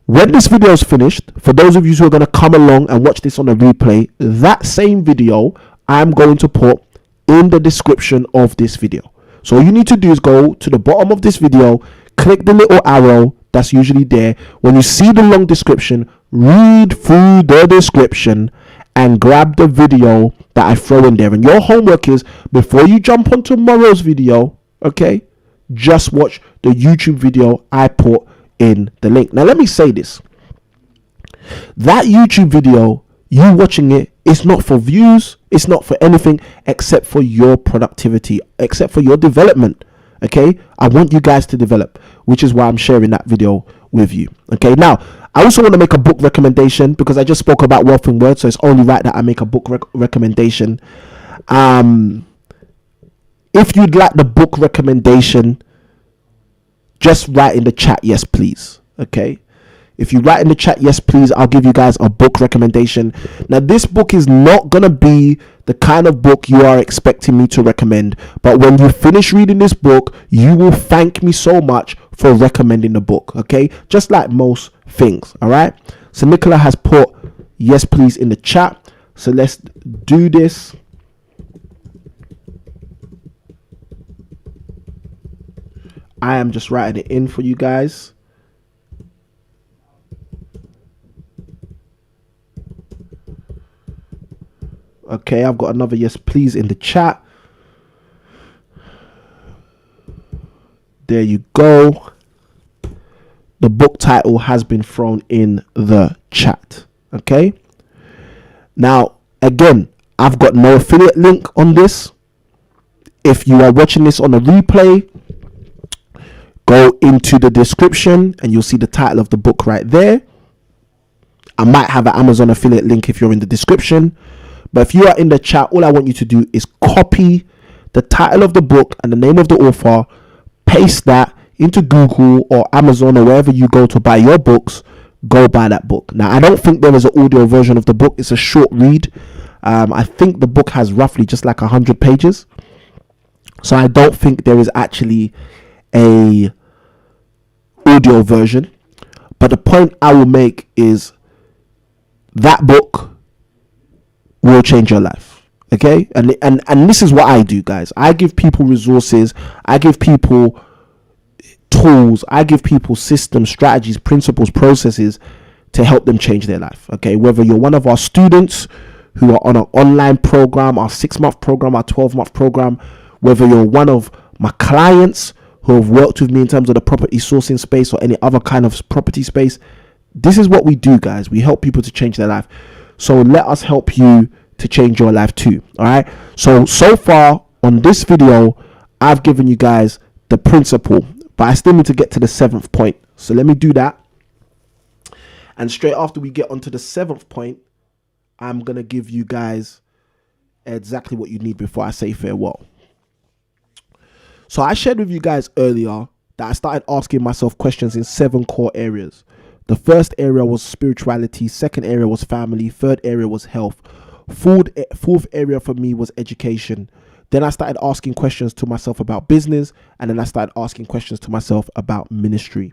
when this video is finished, for those of you who are going to come along and watch this on a replay, that same video I'm going to put in the description of this video. So all you need to do is go to the bottom of this video, click the little arrow that's usually there. When you see the long description, read through the description and grab the video that I throw in there. And your homework is, before you jump on tomorrow's video, okay, just watch the YouTube video I put in the link. Now let me say this. That YouTube video, you watching it, it's not for views, it's not for anything except for your productivity, except for your development. Okay, I want you guys to develop, which is why I'm sharing that video with you. Okay, now I also want to make a book recommendation, because I just spoke about wealth in words, so it's only right that I make a book recommendation. If you'd like the book recommendation, just write in the chat yes please. Okay, if you write in the chat yes please, I'll give you guys a book recommendation. Now this book is not gonna be the kind of book you are expecting me to recommend, but when you finish reading this book, you will thank me so much for recommending the book. Okay, just like most things. All right, so Nicola has put yes please in the chat, so let's do this. I am just writing it in for you guys. Okay, I've got another yes please in the chat. There you go. The book title has been thrown in the chat. Okay. Now, again, I've got no affiliate link on this. If you are watching this on a replay, go into the description and you'll see the title of the book right there. I might have an Amazon affiliate link if you're in the description. But if you are in the chat, all I want you to do is copy the title of the book and the name of the author, paste that into Google or Amazon or wherever you go to buy your books. Go buy that book. Now, I don't think there is an audio version of the book. It's a short read. I think the book has roughly just like 100 pages. So I don't think there is actually a audio version. But the point I will make is that book will change your life. Okay, and this is what I do, guys. I give people resources, I give people tools, I give people systems, strategies, principles, processes to help them change their life. Okay, whether you're one of our students who are on an online program, our 6-month program, our 12-month program, whether you're one of my clients who have worked with me in terms of the property sourcing space or any other kind of property space, this is what we do, guys. We help people to change their life. So let us help you to change your life too. All right. So far on this video, I've given you guys the principle, but I still need to get to the 7th point. So let me do that. And straight after we get onto the 7th point, I'm going to give you guys exactly what you need before I say farewell. So I shared with you guys earlier that I started asking myself questions in 7 core areas. The first area was spirituality. Second area was family. Third area was health. Fourth area for me was education. Then I started asking questions to myself about business. And then I started asking questions to myself about ministry.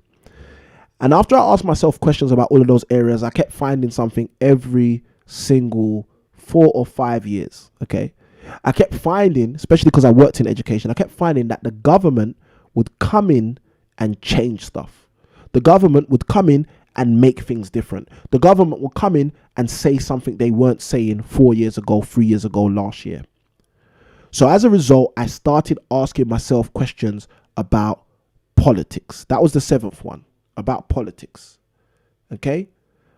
And after I asked myself questions about all of those areas, I kept finding something every single 4 or 5 years. Okay. I kept finding, especially because I worked in education, I kept finding that the government would come in and change stuff. The government would come in and make things different. The government will come in and say something they weren't saying 4 years ago, 3 years ago, last year. So as a result, I started asking myself questions about politics. That was the 7th one, about politics. Okay?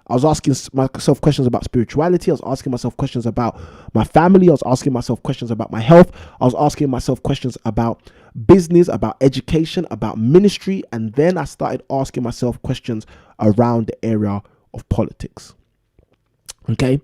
I was asking myself questions about spirituality. I was asking myself questions about my family. I was asking myself questions about my health. I was asking myself questions about business, about education, about ministry. And then I started asking myself questions around the area of politics. Okay.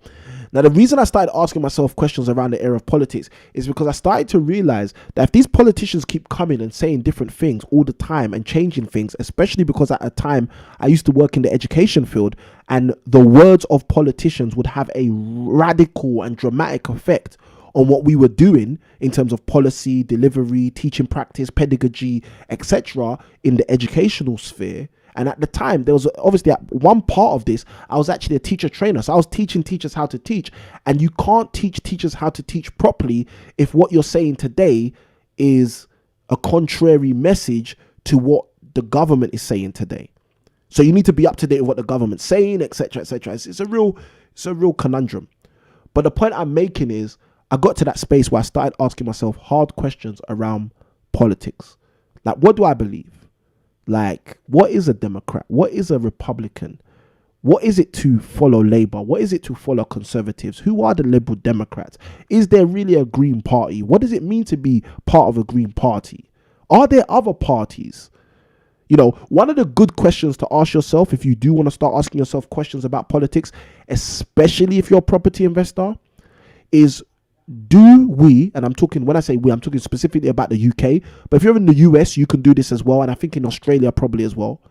Now, the reason I started asking myself questions around the area of politics is because I started to realize that if these politicians keep coming and saying different things all the time and changing things, especially because at a time I used to work in the education field, and the words of politicians would have a radical and dramatic effect on what we were doing in terms of policy, delivery, teaching practice, pedagogy, etc. in the educational sphere. And at the time, there was obviously one part of this, I was actually a teacher trainer. So I was teaching teachers how to teach. And you can't teach teachers how to teach properly if what you're saying today is a contrary message to what the government is saying today. So you need to be up to date with what the government's saying, etc., etc. It's a real conundrum. But the point I'm making is I got to that space where I started asking myself hard questions around politics. Like, what do I believe? Like, what is a Democrat? What is a Republican? What is it to follow Labour? What is it to follow Conservatives? Who are the Liberal Democrats? Is there really a Green Party? What does it mean to be part of a Green Party? Are there other parties? You know, one of the good questions to ask yourself if you do want to start asking yourself questions about politics, especially if you're a property investor, is do we, and I'm talking, when I say we, I'm talking specifically about the UK, but if you're in the US, you can do this as well, and I think in Australia probably as well.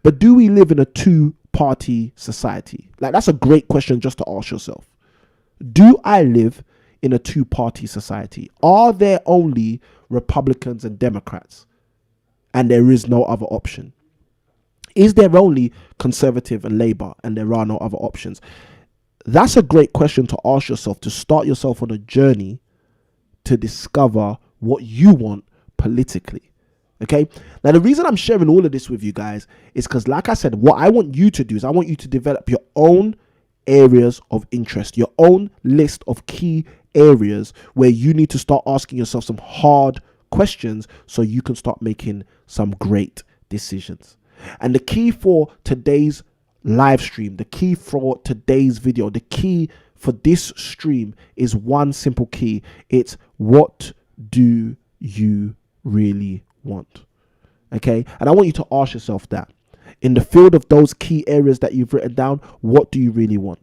But do we live in a two-party society? Like, that's a great question just to ask yourself. Do I live in a two-party society? Are there only Republicans and Democrats, and there is no other option? Is there only Conservative and Labour, and there are no other options? That's a great question to ask yourself, to start yourself on a journey to discover what you want politically. Okay. Now, the reason I'm sharing all of this with you guys is because, like I said, what I want you to do is I want you to develop your own areas of interest, your own list of key areas where you need to start asking yourself some hard questions so you can start making some great decisions. And the key for today's live stream, the key for today's video, the key for this stream is one simple key. It's, what do you really want? Okay. And I want you to ask yourself that in the field of those key areas that you've written down, what do you really want?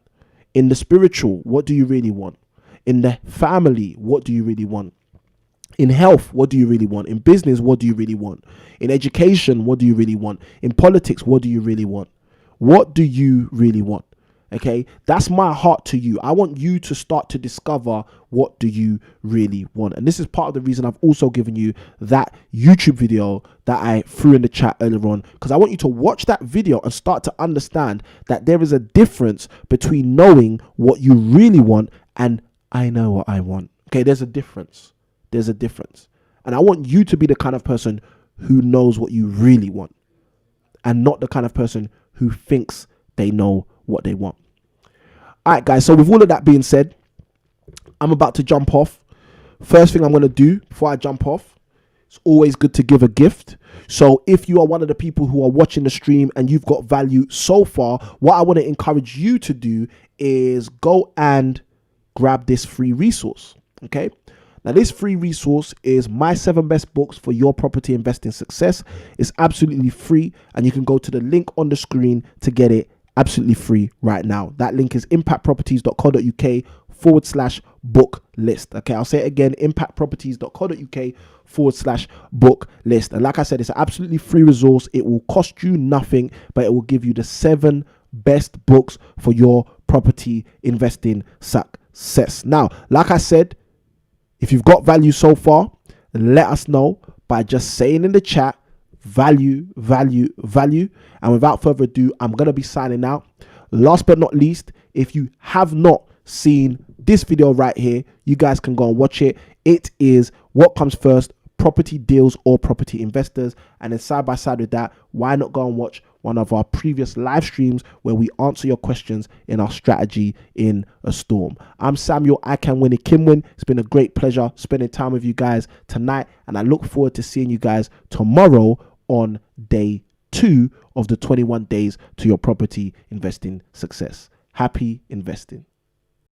In the spiritual, what do you really want? In the family, what do you really want? In health, what do you really want? In business, what do you really want? In education, what do you really want? In politics, what do you really want? What do you really want? Okay, that's my heart to you. I want you to start to discover what do you really want. And this is part of the reason I've also given you that YouTube video that I threw in the chat earlier on, because I want you to watch that video and start to understand that there is a difference between knowing what you really want and I know what I want. Okay, there's a difference. There's a difference. And I want you to be the kind of person who knows what you really want and not the kind of person who thinks they know what they want. All right, guys. So with all of that being said, I'm about to jump off. First thing I'm going to do before I jump off, it's always good to give a gift. So if you are one of the people who are watching the stream and you've got value so far, what I want to encourage you to do is go and grab this free resource. Okay. Now, this free resource is my 7 best books for your property investing success. It's absolutely free, and you can go to the link on the screen to get it absolutely free right now. That link is impactproperties.co.uk/book list. Okay, I'll say it again, impactproperties.co.uk/book list. And like I said, it's an absolutely free resource. It will cost you nothing, but it will give you the 7 best books for your property investing success. Now, like I said, if you've got value so far, let us know by just saying in the chat, value, value, value. And without further ado, I'm going to be signing out. Last but not least, if you have not seen this video right here, you guys can go and watch it. It is What Comes First, Property Deals or Property Investors. And then side by side with that, why not go and watch one of our previous live streams where we answer your questions in our strategy in a storm. I'm Samuel I Can Win It Kimwin. It's been a great pleasure spending time with you guys tonight, and I look forward to seeing you guys tomorrow on day 2 of the 21 days to your property investing success. Happy investing.